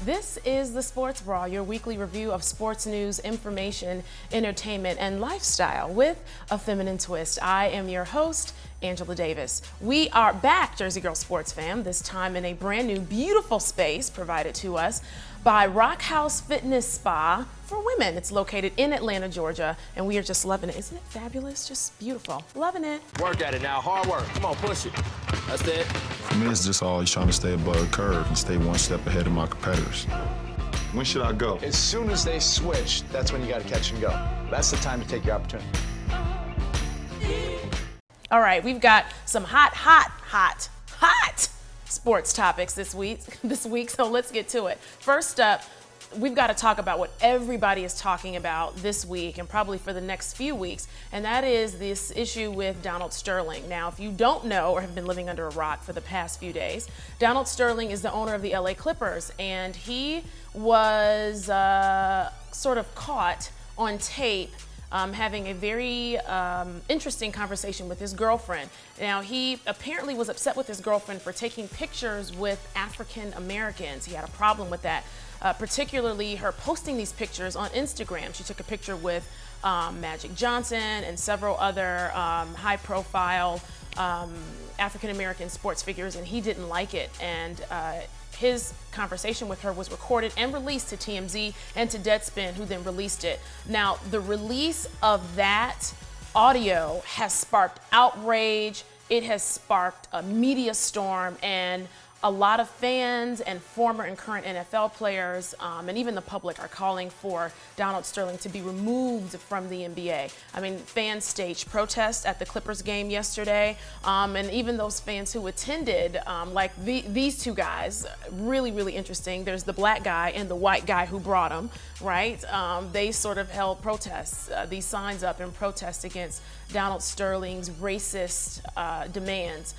This is the Sports Raw, your weekly review of sports news, information, entertainment, and lifestyle with a feminine twist. I am your host, Angela Davis. We are back, Jersey Girl sports fam, this time in a brand new, beautiful space provided to us by ROC House Fitness Spa for women. It's located in Atlanta, Georgia, and we are just loving it. Isn't it fabulous? Just beautiful. Loving it. Work at it now. Hard work. Come on, push it. That's it. For me, it's just always trying to stay above the curve and stay one step ahead of my competitors. When should I go? As soon as they switch, that's when you got to catch and go. That's the time to take your opportunity. All right, we've got some hot sports topics this week, so let's get to it. First up, we've got to talk about what everybody is talking about this week and probably for the next few weeks, and that is this issue with Donald Sterling. Now, if you don't know or have been living under a rock for the past few days, Donald Sterling is the owner of the LA Clippers, and he was sort of caught on tape having a very interesting conversation with his girlfriend. Now, he apparently was upset with his girlfriend for taking pictures with African Americans. He had a problem with that, particularly her posting these pictures on Instagram. She took a picture with Magic Johnson and several other high-profile African American sports figures, and he didn't like it. And his conversation with her was recorded and released to TMZ and to Deadspin, who then released it. Now, the release of that audio has sparked outrage. It has sparked a media storm, and a lot of fans and former and current NFL players and even the public are calling for Donald Sterling to be removed from the NBA. I mean, fans staged protests at the Clippers game yesterday, and even those fans who attended, like these two guys, really interesting. There's the black guy and the white guy who brought him, right? They sort of held protests, these signs up in protest against Donald Sterling's racist demands.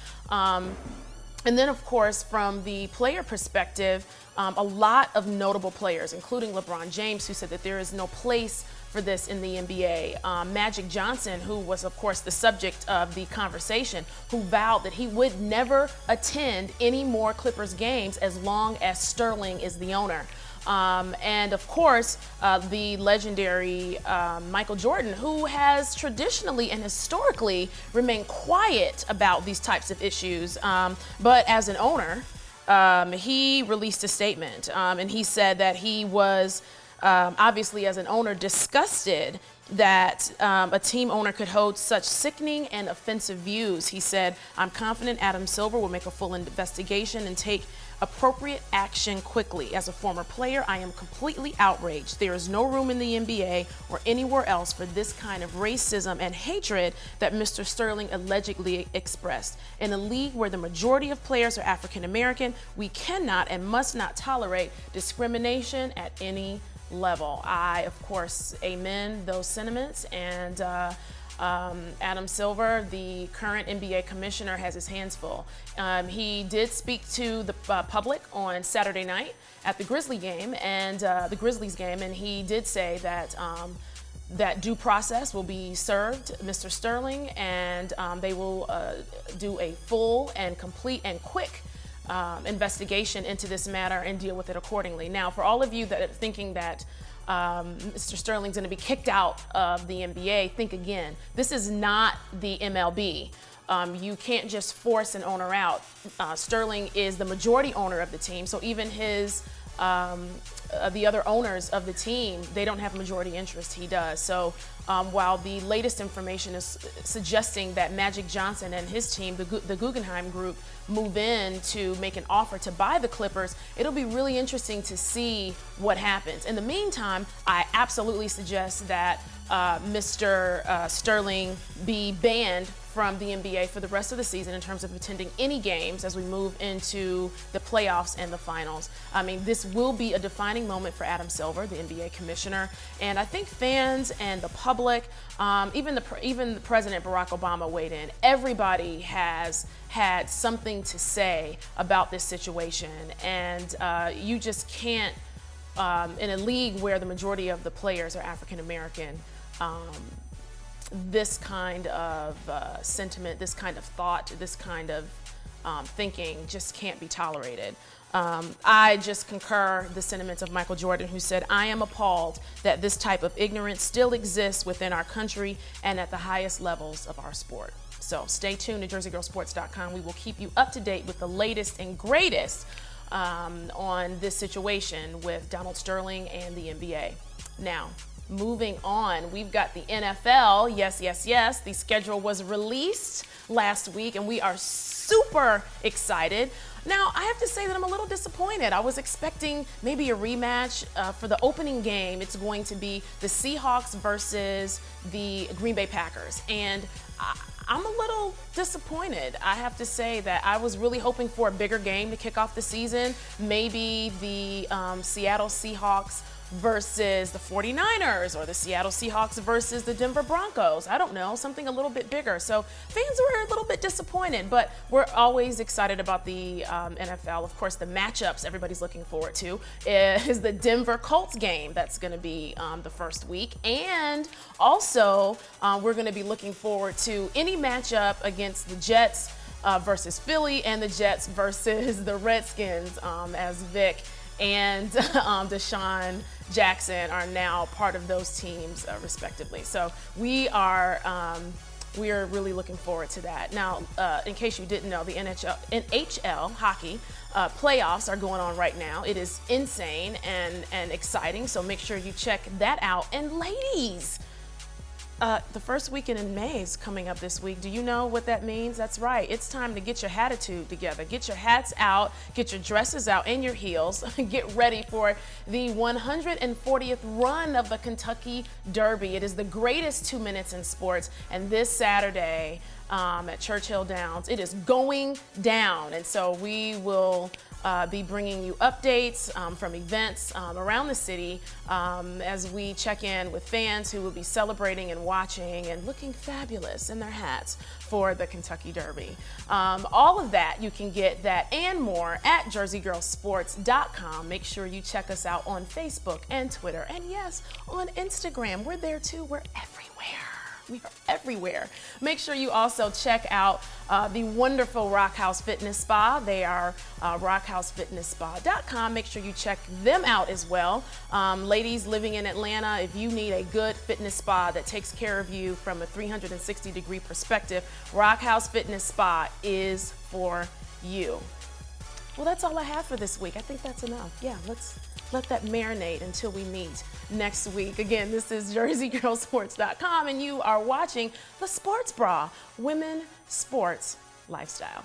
And then, of course, from the player perspective, a lot of notable players, including LeBron James, who said that there is no place for this in the NBA. Magic Johnson, who was, of course, the subject of the conversation, who vowed that he would never attend any more Clippers games as long as Sterling is the owner. And of course, the legendary Michael Jordan, who has traditionally and historically remained quiet about these types of issues. But as an owner, he released a statement, and he said that he was obviously, as an owner, disgusted that a team owner could hold such sickening and offensive views. He said, "I'm confident Adam Silver will make a full investigation and take appropriate action quickly. As a former player, I am completely outraged. There is no room in the NBA or anywhere else for this kind of racism and hatred that Mr. Sterling allegedly expressed. In a league where the majority of players are African American, we cannot and must not tolerate discrimination at any level." I, of course, amen those sentiments, and Adam Silver, the current NBA commissioner, has his hands full. He did speak to the public on Saturday night at the Grizzlies game, and he did say that that due process will be served Mr. Sterling, and they will do a full and complete and quick investigation into this matter and deal with it accordingly. Now, for all of you that are thinking that Mr. Sterling's going to be kicked out of the NBA, think again. This is not the MLB. You can't just force an owner out. Sterling is the majority owner of the team, so even his the other owners of the team, they don't have majority interest. He does. So while the latest information is suggesting that Magic Johnson and his team, the Guggenheim Group, move in to make an offer to buy the Clippers, it'll be really interesting to see what happens. In the meantime, I absolutely suggest that Mr. Sterling be banned from the NBA for the rest of the season in terms of attending any games as we move into the playoffs and the finals. I mean, this will be a defining moment for Adam Silver, the NBA commissioner, and I think fans and the public, even the President Barack Obama weighed in. Everybody has had something to say about this situation, and you just can't, in a league where the majority of the players are African American, this kind of sentiment, this kind of thought, this kind of thinking just can't be tolerated. I just concur the sentiments of Michael Jordan, who said, "I am appalled that this type of ignorance still exists within our country and at the highest levels of our sport." So stay tuned to jerseygirlsports.com. We will keep you up to date with the latest and greatest on this situation with Donald Sterling and the NBA. Now, moving on, we've got the NFL. Yes, yes, yes. The schedule was released last week, and we are super excited. Now, I have to say that I'm a little disappointed. I was expecting maybe a rematch for the opening game. It's going to be the Seahawks versus the Green Bay Packers. And I'm a little disappointed. I have to say that I was really hoping for a bigger game to kick off the season. Maybe the Seattle Seahawks versus the 49ers, or the Seattle Seahawks versus the Denver Broncos. I don't know, something a little bit bigger. So fans were a little bit disappointed, but we're always excited about the NFL. Of course, the matchups everybody's looking forward to is the Denver Colts game. That's going to be the first week. And also, we're going to be looking forward to any matchup against the Jets versus Philly, and the Jets versus the Redskins, as Vic and Deshaun Jackson are now part of those teams, respectively. So we are really looking forward to that. Now, in case you didn't know, the NHL hockey playoffs are going on right now. It is insane and exciting. So make sure you check that out. And ladies, the first weekend in May is coming up this week. Do you know what that means? That's right. It's time to get your attitude together. Get your hats out, get your dresses out, and your heels. Get ready for the 140th run of the Kentucky Derby. It is the greatest 2 minutes in sports. And this Saturday at Churchill Downs, it is going down. And so we will be bringing you updates from events around the city as we check in with fans who will be celebrating and watching and looking fabulous in their hats for the Kentucky Derby. All of that, you can get that and more at jerseygirlsports.com. Make sure you check us out on Facebook and Twitter, and yes, on Instagram. We're there too. We're everywhere. We are everywhere. Make sure you also check out the wonderful ROC House Fitness Spa. They are rockhousefitnessspa.com. Make sure you check them out as well. Ladies living in Atlanta, if you need a good fitness spa that takes care of you from a 360-degree perspective, ROC House Fitness Spa is for you. Well, that's all I have for this week. I think that's enough. Yeah, let's let that marinate until we meet next week. Again, this is jerseygirlsports.com, and you are watching The Sports Bra, Women Sports Lifestyle.